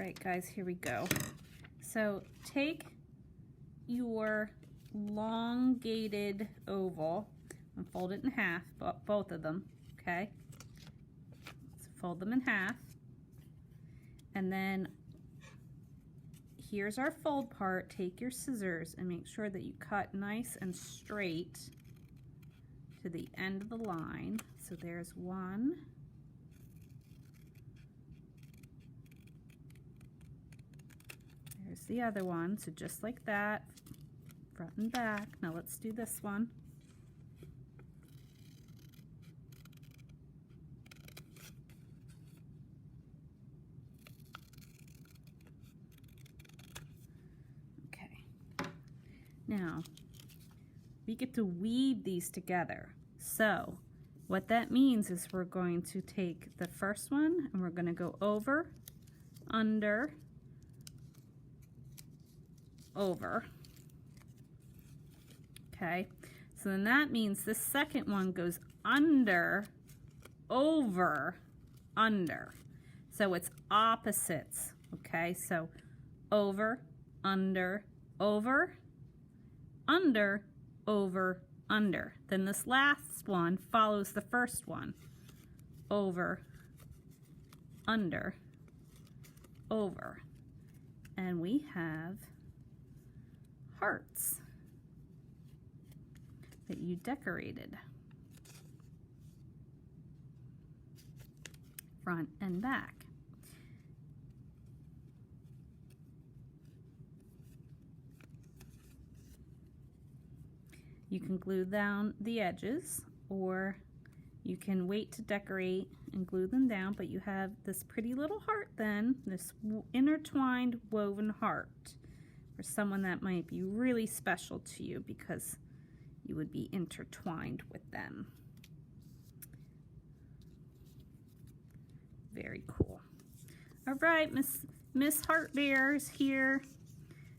right, guys, here we go. So take your elongated oval and fold it in half, both of them, okay? So fold them in half. And then here's our fold part. Take your scissors and make sure that you cut nice and straight to the end of the line. So there's one. There's the other one. So just like that, front and back. Now let's do this one. Okay. Now, we get to weave these together. So what that means is we're going to take the first one and we're going to go over, under, over. Okay, so then that means the second one goes under, over, under. So it's opposites. Okay, so over, under, over, under, over, under. Then this last one follows the first one. Over, under, over. And we have hearts that you decorated. Front and back. You can glue down the edges, or you can wait to decorate and glue them down, but you have this pretty little heart then, this intertwined woven heart for someone that might be really special to you because you would be intertwined with them. Very cool. All right, Miss Heart Bear is here.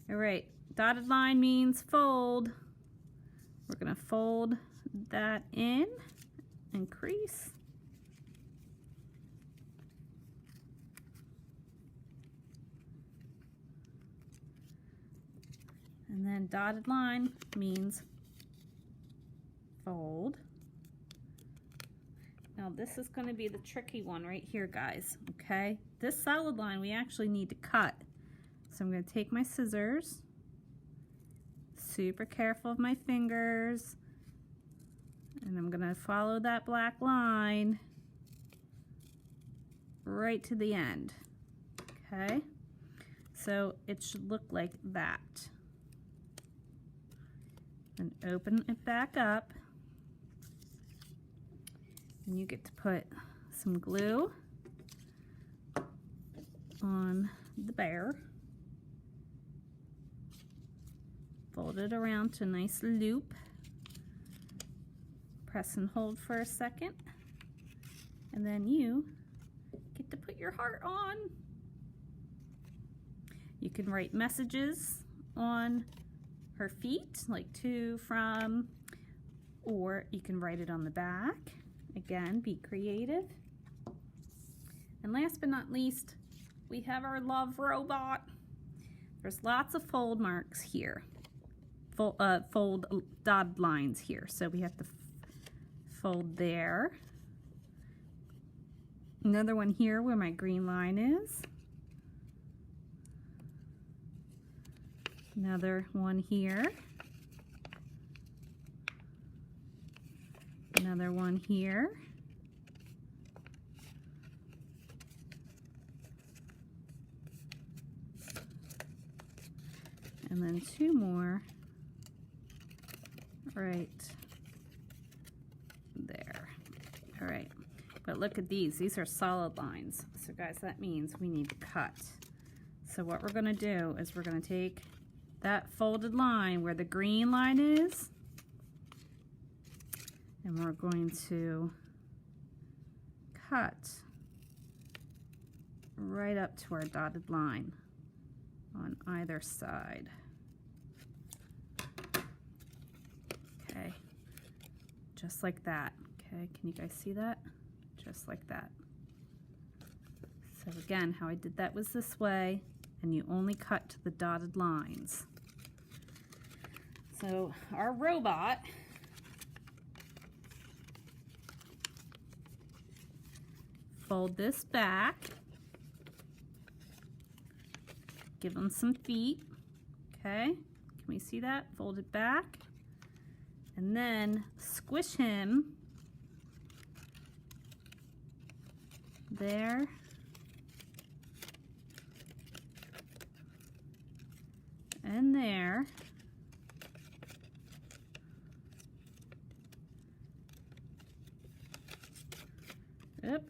All right, dotted line means fold. We're gonna fold that in and crease. And then dotted line means fold. Now this is going to be the tricky one right here, guys, okay? This solid line we actually need to cut. So I'm going to take my scissors, super careful of my fingers, and I'm going to follow that black line right to the end, okay? So it should look like that. And open it back up. And you get to put some glue on the bear. Fold it around to a nice loop. Press and hold for a second. And then you get to put your heart on. You can write messages on her feet, like to, from, or you can write it on the back. Again, be creative. And last but not least, we have our love robot. There's lots of fold marks here, fold dotted lines here. So we have to fold there. Another one here where my green line is. Another one here. Another one here. And then two more right there. All right, but look at these are solid lines. So guys, that means we need to cut. So what we're gonna do is we're gonna take that folded line where the green line is, and we're going to cut right up to our dotted line on either side. Okay, just like that. Okay, can you guys see that? Just like that. So again, how I did that was this way, and you only cut to the dotted lines. So our robot fold this back, give him some feet, okay? Can we see that? Fold it back, and then squish him there. And there. Yep.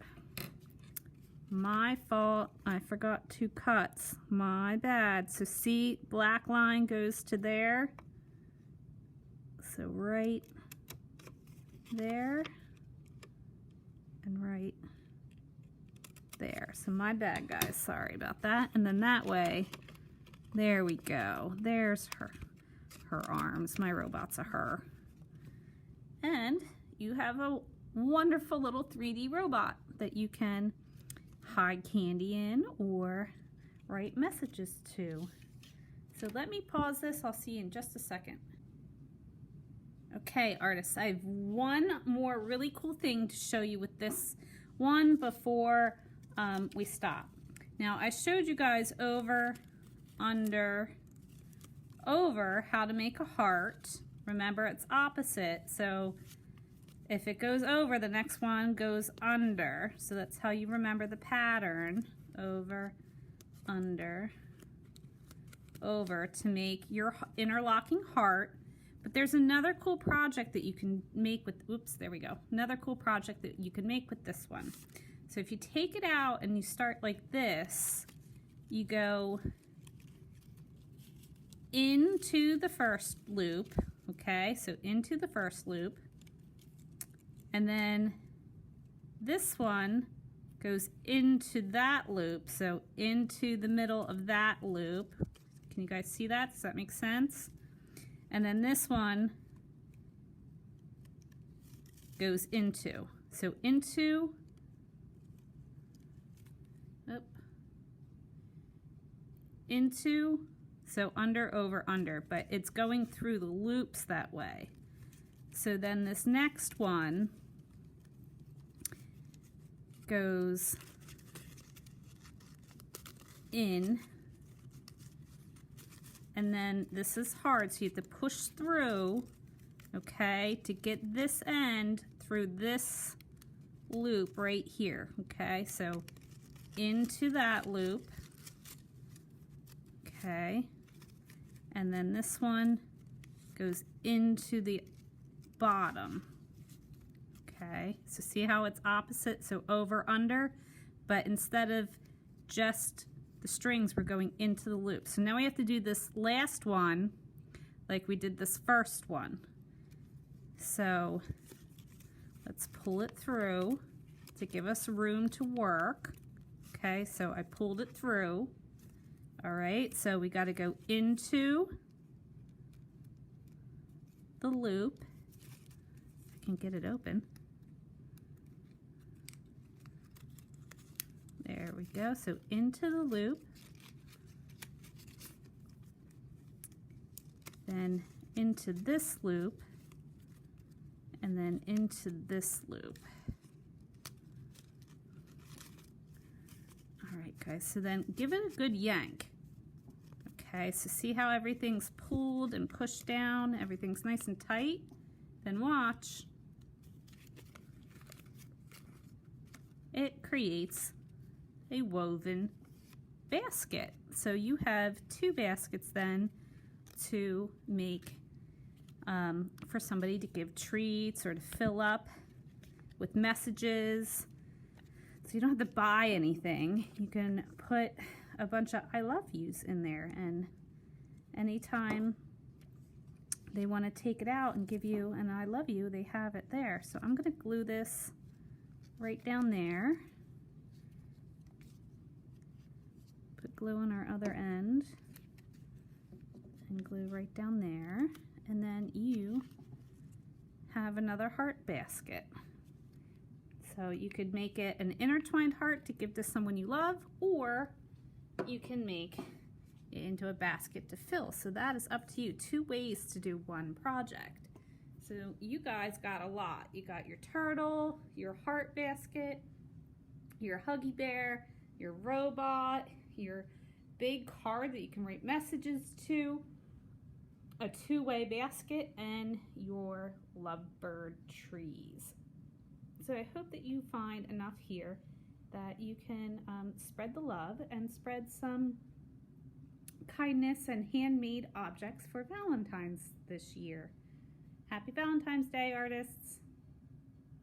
My fault. I forgot 2 cuts. My bad. So see, black line goes to there. So right there and right there. So my bad, guys. Sorry about that. And then that way, there we go. There's her arms. My robot's a her. And you have a wonderful little 3D robot that you can hide candy in or write messages to. So let me pause this. I'll see you in just a second. Okay, artists, I have one more really cool thing to show you with this one before we stop. Now, I showed you guys over, under, over how to make a heart. Remember, it's opposite, so if it goes over, the next one goes under. So that's how you remember the pattern. Over, under, over to make your interlocking heart. But there's another cool project that you can make with, oops, there we go. Another cool project that you can make with this one. So if you take it out and you start like this, you go into the first loop, okay? So into the first loop. And then this one goes into that loop, so into the middle of that loop. Can you guys see that? Does that make sense? And then this one goes into. So into, into, so under, over, under, but it's going through the loops that way. So then this next one goes in, and then this is hard, so you have to push through, okay, to get this end through this loop right here, okay? So into that loop, okay, and then this one goes into the bottom. Okay, so see how it's opposite, so over, under, but instead of just the strings, we're going into the loop. So now we have to do this last one like we did this first one. So let's pull it through to give us room to work. Okay, so I pulled it through. All right, so we got to go into the loop. If I can get it open. There we go, so into the loop, then into this loop, and then into this loop. All right, guys, so then give it a good yank. Okay, so see how everything's pulled and pushed down, everything's nice and tight? Then watch. It creates a woven basket. So you have 2 baskets then to make for somebody to give treats or to fill up with messages. So you don't have to buy anything. You can put a bunch of I love yous in there, and anytime they want to take it out and give you an I love you, they have it there. So I'm going to glue this right down there. Put glue on our other end and glue right down there, and then you have another heart basket. So you could make it an intertwined heart to give to someone you love, or you can make it into a basket to fill. So that is up to you. 2 ways to do one project. So you guys got a lot. You got your turtle, your heart basket, your Huggy Bear, your robot, your big card that you can write messages to, a 2-way basket, and your lovebird trees. So I hope that you find enough here that you can spread the love and spread some kindness and handmade objects for Valentine's this year. Happy Valentine's Day, artists!